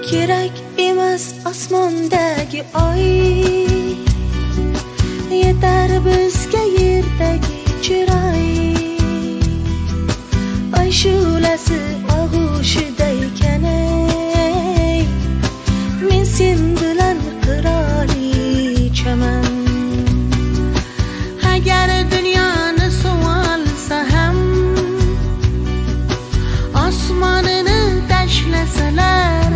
kerak emas osmondagi oy, yetar bizga yerdagi chiroy. Oy shu'lasi og'ushida ekan-ey, men sen bilan qirolichaman. Agar dunyoni suvolsa ham, osmonini tashlasalar,